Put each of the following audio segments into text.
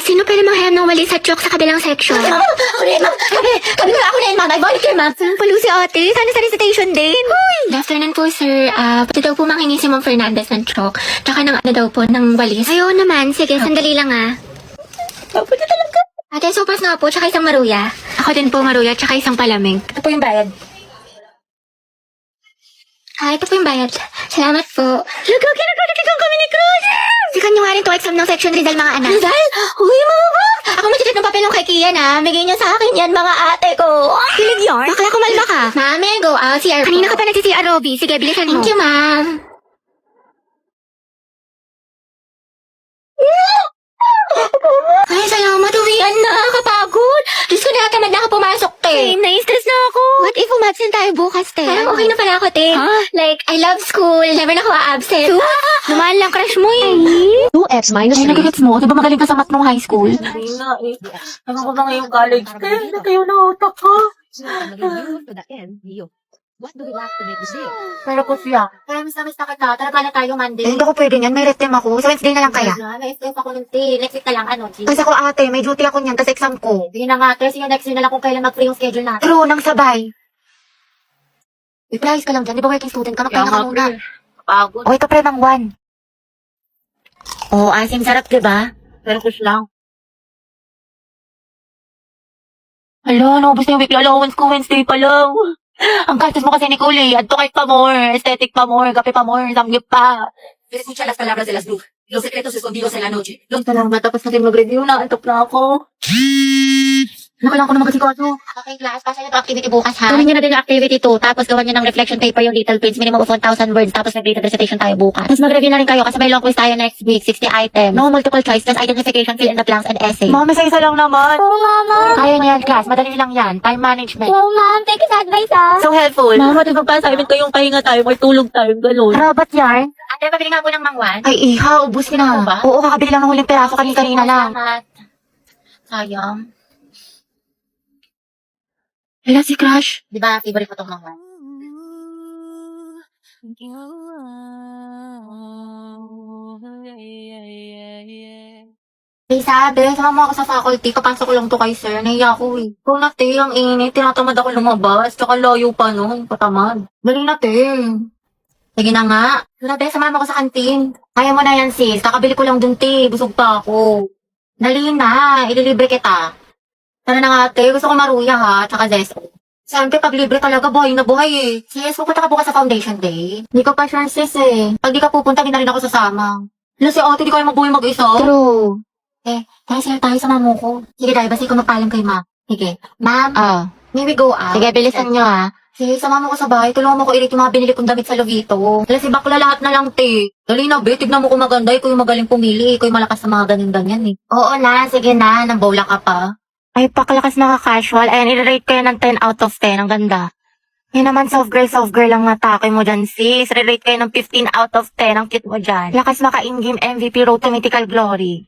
sino pala manghiram ng walis at chok sa kabilang section? Ma'am, ako rin, ma'am. Kami nga ako rin, ma'am. I volunteer, ma'am. Saan pala si ate? Sana sa recitation din. Good afternoon po, sir. Pwede daw po manghingi si Ma'am Fernandez ng chok. Tsaka ng ano daw po, ng walis. Ayaw naman. Sige, sandali lang Pwede talaga. Ate, sopas nga po, tsaka isang maruya. Ako din po maruya, tsaka isang palamig. Ito po yung bayad. Ito po yung bayad. Salamat po. Nagkakilagkakikang kami ni Cruz! Sikan nyo nga rin to exam ng section Rizal, mga anak. Rizal? Uy, mama! Ako magtitip ng papel ng kay Kian, ha? Bigay niyo sa akin yan, mga ate ko. Kilig yarn? Bakla kumalma ka. Mami, go out. CR Kanina ka pa nagsi-CR, Robby. Sige, bilisan mo. Thank you, ma'am. Ay, salamat. Uwian na. Nakakapagod. Diyos ko, nakatamad na ako pumasok, te. Na-stress na ako. What if umabsent tayo bukas, te? Parang okay na pala ako, te. Huh? Like, I love school. Never na ako absent. Naman lang crush mo eh. 2x minus 3. nagigits mo. Di ba magaling ka sa math nung high school? Hindi na, eh. Naman ko na ngayong college. Te, kayo na utak ko. To the end, Leo. What do we lack to make this deal? Pero po siya. Kaya miss na kita. Tara pala tayo Monday. Hindi ko pwede yan. May retem ako. Sa Wednesday na lang kaya. Na-stress ako ng te. Next week na lang, ano, G. Kasi ako ate, may duty ako niyan. Tapos exam ko. Sige na nga, te. Sige next week na lang kung kailan mag-free yung schedule natin. True, nang sabay. Reply ka lang dyan. Di ba working student ka? Magpahinga ka muna. Pagod. O, ito pre ng 1. Oh, asim sarap, di ba? Pero kus lang. Hala, naubos na yung weekly allowance ko. Wednesday pa lang. Ang gastos mo kasi, Nicole, eh. Adto kahit pa more. Aesthetic pa more. Kape pa more. Samgyup pa. Escucha las palabras de las Blue. Los secretos escondidos en la noche. Salamat. Tapos natin mag-review na. Antok na ako. Nakailangan ko na magkasikaso. Okay, class. Pasa niyo ito activity bukas, ha? Gawin niyo na din yung activity 2. Tapos gawan niyo ng reflection paper yung little prints. Minimum of 1,000 words. Tapos nag-graded recitation tayo bukas. Tapos mag-review na rin kayo kasi may long quiz tayo next week. 60 items. No multiple choice. Just identification, fill in the blanks, and essay. Mami, sa isa lang naman. Oo, mama. Kaya niya yan, class. Madali lang yan. Time management. Oo, ma'am. Thank you sa advice, ha? So helpful. Mama, di ba pa assignment ko yung pahinga tayo, may tulog tayo, gano'n. Robot yarn? Ate, pabili nga po ng mangwan. Ay, iha. Ubus ka na. Ano ba? Oo, kakabili lang ng huling peraso kanina lang. Salamat. Sayang. Hala si Crush. Di ba, favorite ko itong mangwan? Eh, sabi, sama ako sa faculty. Kapasok ko lang to kay sir. Nahiya ako eh. Kung na, te, ang init. Tinatamad ako lumabas. Tsaka layo pa nun. Patamad. Dali na, te. Sige na nga. Tara, te, samahan mo ko sa kantin. Kaya mo na yan, sis. Kakabili ko lang dun, te. Busog pa ako. Dali na. Ililibre kita. Tara na nga, te. Gusto ko maruya, ha. Tsaka zesto. Siyempre, pag libre talaga, buhay na buhay eh. Sis, pupunta ka bukas sa foundation day. Hindi ka pa sure, sis eh. Pag di ka pupunta, di na rin ako sasama. Wala si ate, di kayo magbuhay mag-isa. True. Kaya sila tayo sa mamo ko. Sige, dahil basta ikaw magpaalam kay ma. Sige. Ma'am, may we go out? Sige, bilisan nyo ha. Sige, sama mo ko sa bahay. Tulungan mo ko i-rate yung mga binili kong damit sa Lovito. Wala si bakla lahat na lang, te. Dali na, be. Tignan mo kung maganda. Ikaw yung magaling pumili. Ikaw yung malakas sa mga ganyan-ganyan eh. Oo na, sige na. Nambawla ka pa. Ay, pakalakas na ka-casual. Ayan, i-rate ko yan ng 10 out of 10. Ang ganda. Yan naman, soft girl lang natake mo dyan, sis. Re-rate kayo ng 15 out of 10. Ang cute mo dyan. Lakas maka-in-game MVP road to mythical glory.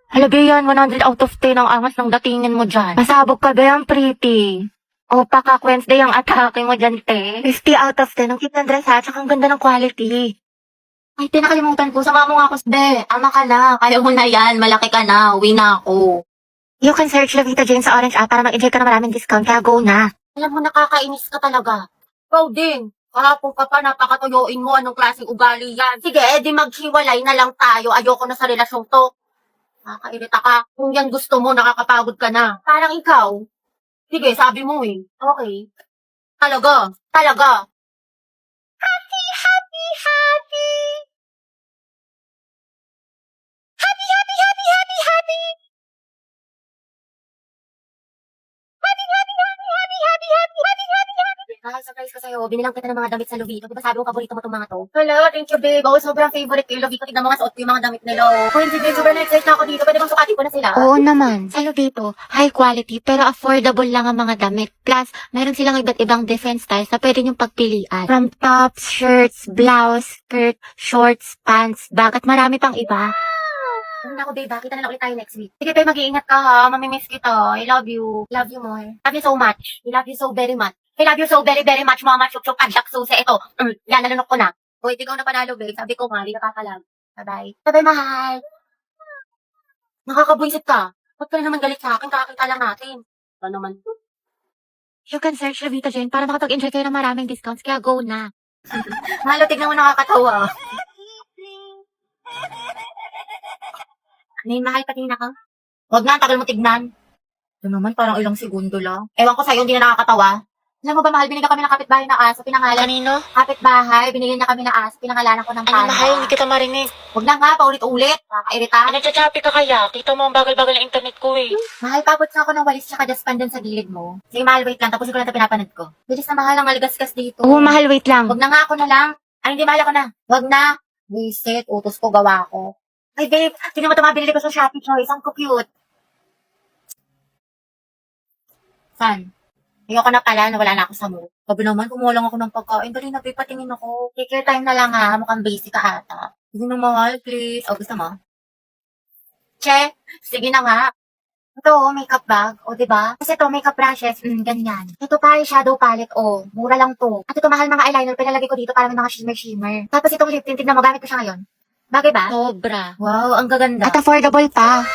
Halaga yan, 100 out of 10 ang angas ng datingin mo dyan. Masabog ka ba yan, pretty? O, paka Wednesday ang atake mo dyan, te. 50 out of 10. Ang cute ng dress ha, tsaka ang ganda ng quality. Ay, tinakalimutan ko. Sama mo nga ako. Be, ama ka na. Kaya mo na yan. Malaki ka na. Uwi na ako. You can search Lavita Jane sa Orange app para mag-enjoy ka na maraming discount. Kaya go na. Alam mo, nakakainis ka talaga. Ikaw din. Kahapon ka pa, napakatuyoin mo. Anong klaseng ugali yan? Sige, edi maghiwalay na lang tayo. Ayoko na sa relasyong to. Nakakairita ka. Kung yan gusto mo, nakakapagod ka na. Parang ikaw. Sige, sabi mo eh. Okay. Talaga. Talaga. Happy, happy, happy. Happy, happy, happy, happy, happy. Kahit surprise ko sa'yo, binilang kita ng mga damit sa Lovito. Di ba sabi ko paborito mo itong mga to? Hello, thank you, babe. Ako sobrang favorite ko yung Lovito. Tignan mo nga suot ko yung mga damit nila. Kung hindi, babe, sobrang excited na ako dito. Pwede bang sukatin ko na sila? Oo naman. Sa Lovito, high quality pero affordable lang ang mga damit. Plus, meron silang iba't ibang different styles na pwede niyong pagpilian. From tops, shirts, blouse, skirt, shorts, pants, bag, at marami pang iba. Ano na ako, babe, kita na lang ulit tayo next week. Sige, babe, mag-iingat ka ha. Mamimiss kita. I love you. Love you more. Love you so much. I love you so very much. I love you so very, very much, mama. Chuk-chuk, adyak, susi. Ito. Yan, nalunok ko na. O, ikaw na panalo, babe. Sabi ko nga, hindi nakakalag. Bye-bye. Bye-bye, mahal. Nakakabwisit ka. Ba't ka na naman galit sa akin? Kakakita lang natin. Ba naman? You can search Lavita Jen para makapag-enjoy kayo ng maraming discounts, kaya go na. Mahalo, tignan mo nakakatawa. Ano yung mahal, patingin ako? Huwag na, ang tagal mo tignan. Ito naman, parang ilang segundo lang. Ewan ko sa'yo, hindi na nakakatawa. Alam mo ba, mahal, binigyan kami ng kapitbahay na aso, pinangalan. Kanino? Kapitbahay, binigyan niya kami ng aso, pinangalanan ko ng Ano, pano. mahal, hindi kita marinig. Huwag na nga, paulit-ulit. Nakakairita. Nagchachapi ka kaya? Kita mo ang bagal-bagal ng internet ko eh. Mahal, papot na ako ng walis tsaka dustpan dun sa gilid mo. Sige, mahal, wait lang. Tapusin ko lang ito pinapanood ko. Bilis na mahal, ang aligasgas dito. Oo, mahal, wait lang. Huwag na nga, ako na lang. Ay, hindi, mahal, ako na. Huwag na. Visit, utos ko, gawa ko. Ay, babe, tingnan mo ito mga binili ko sa Shopee Choice. Ang cute. Saan? Ayoko na pala, nawala na ako sa mood. Sabi naman, kumuha lang ako ng pagkain. Dali na, babe, patingin ako. Take your time na lang ha. Mukhang basic ka ata. Sige na, mahal, please. O, gusto mo? Che, sige na nga. Ito, makeup bag. O, diba? Kasi ito, makeup brushes. Ganyan. Ito pa, shadow palette. O, mura lang to. At ito, mahal mga eyeliner. Pinalagay ko dito para may mga shimmer-shimmer. Tapos itong lip tint, tignan mo, gamit ko siya ngayon. Bagay ba? Sobra. Wow, ang gaganda. At affordable pa.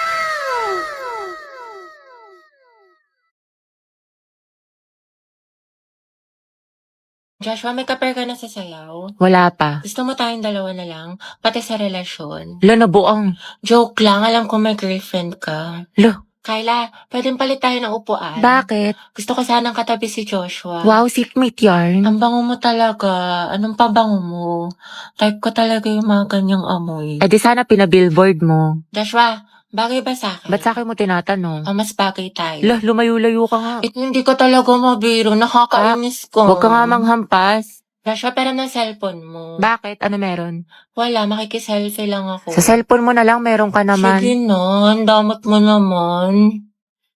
Joshua, may ka-pair ka na sa sayaw? Wala pa. Gusto mo tayong dalawa na lang? Pati sa relasyon? Lo, nabuang. Joke lang, alam ko may girlfriend ka. Lo, Kyla, pwedeng palit tayo ng upuan. bakit? Gusto ko sanang katabi si Joshua. Wow, seatmate yarn. Ang bango mo talaga. Anong pabango mo? Type ko talaga yung mga ganyang amoy. Eh di sana pinabillboard mo. Joshua, bagay ba sa akin? Ba't sa akin mo tinatanong? Mas bagay tayo. Lo, lumayo-layo ka nga. Hindi ko talaga mabiro. Nakakainis ko. Huwag ka nga manghampas. Joshua, pero ng cellphone mo. Bakit? Ano meron? Wala, makikiselfie lang ako. Sa cellphone mo na lang meron ka naman. Sige na, ang damot mo naman.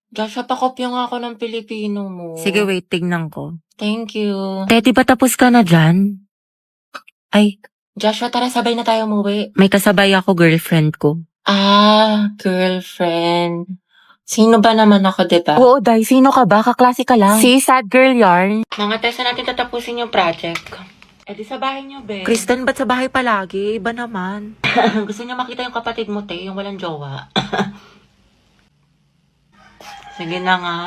Joshua, pakopya nga ako ng Pilipino mo. Sige, wait, tignan ko. Thank you. Teddy, ba tapos ka na dyan? Ay, Joshua, tara sabay na tayo umuwi. may kasabay ako, girlfriend ko. Girlfriend. Sino ba naman ako, diba? Oo, Day, sino ka ba? Kaklase ka lang. Si Sad Girl Yarn. Mga test na natin tatapusin yung project. Di sa bahay niyo, be. Kristen, ba't sa bahay palagi? Iba naman. Gusto niya makita yung kapatid mo, te, yung walang jowa. Sige na nga.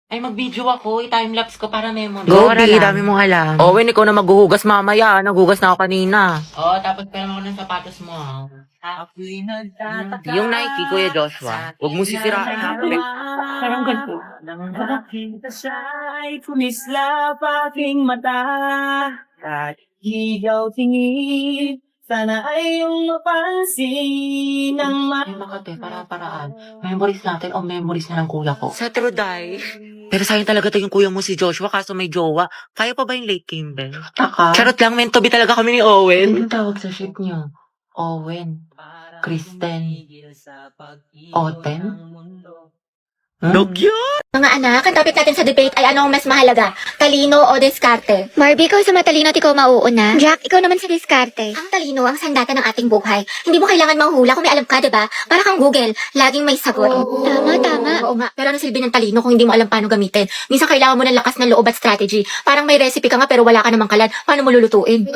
Ay, mag-video ako. I-timelapse ko para memory. Go, Di, dami mong alam. Owen, ikaw na maghuhugas mamaya. Naghugas na ako kanina. Tapos pera mo ng sapatos mo, Ako'y nagtataka. Yung Nike, Kuya Joshua. Huwag mo sisirain. Parang ganito. Nang makita siya'y kumislap aking mata. At higaw tingin, sana ay iyong mapansin ang Ay, makate, para-paraan. Memories natin o memories na ng kuya ko. Sa true, Day. Pero sayang talaga to yung kuya mo si Joshua kaso may jowa. Kaya pa ba yung late Kimber? Taka. Charot lang, meant to be talaga kami ni Owen. Anong tawag sa ship niyo? Owen. Kristen. Oten? Cute! Mga anak, ang topic natin sa debate ay ano ang mas mahalaga, talino o diskarte? Barbie, ikaw sa matalino at ikaw mauuna. Jack, ikaw naman sa diskarte. Ang talino ang sandata ng ating buhay. Hindi mo kailangan manghula kung may alam ka, diba? Para kang Google, laging may sagot. Tama. Oo nga, pero ano silbi ng talino kung hindi mo alam paano gamitin? Minsan kailangan mo ng lakas ng loob at strategy. Parang may recipe ka nga pero wala ka namang kalan. Paano mo lulutuin?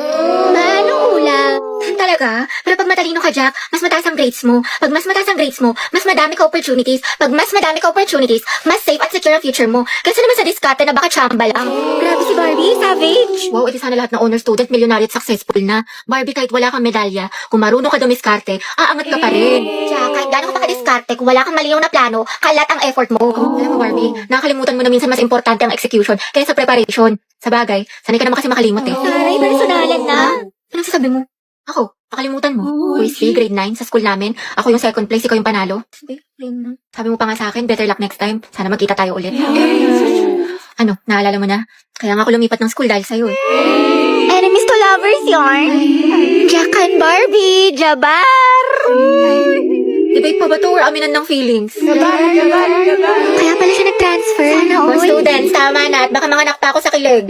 Manong ulam. Talaga? Pero pag matalino ka, Jack, mas mataas ang grades mo. Pag mas mataas ang grades mo, mas madami ka opportunities. Pag mas madami ka opportunities, mas safe at secure ang future mo. Kasi naman sa diskarte na baka chamba lang. Grabe si Barbie, savage. Wow, edi sana lahat ng honor student, millionaire at successful na. Barbie, kahit wala kang medalya, kung marunong ka dumiskarte, aangat ka pa rin. Jack, kahit gano'n ka pa kadiskarte, kung wala kang maliyaw na plano, kalat ang effort mo. Alam mo, Barbie, nakakalimutan mo na minsan mas importante ang execution kaysa preparation. Sa bagay, sanay ka naman kasi makalimot eh. Aray, personalan na. Anong sasabi mo? Ako, nakalimutan mo. Quiz B, grade 9, sa school namin. Ako yung second place, ikaw yung panalo. Sabi mo pa nga sa akin, better luck next time. Sana magkita tayo ulit. Ano, naalala mo na? Kaya nga ako lumipat ng school dahil sa'yo eh. Enemies to lovers yarn. Jack and Barbie, Jabar! Debate pa ba to or aminan ng feelings? Kaya pala siya nag-transfer. Sana all. Students, tama na at baka manganak pa ako sa kilig.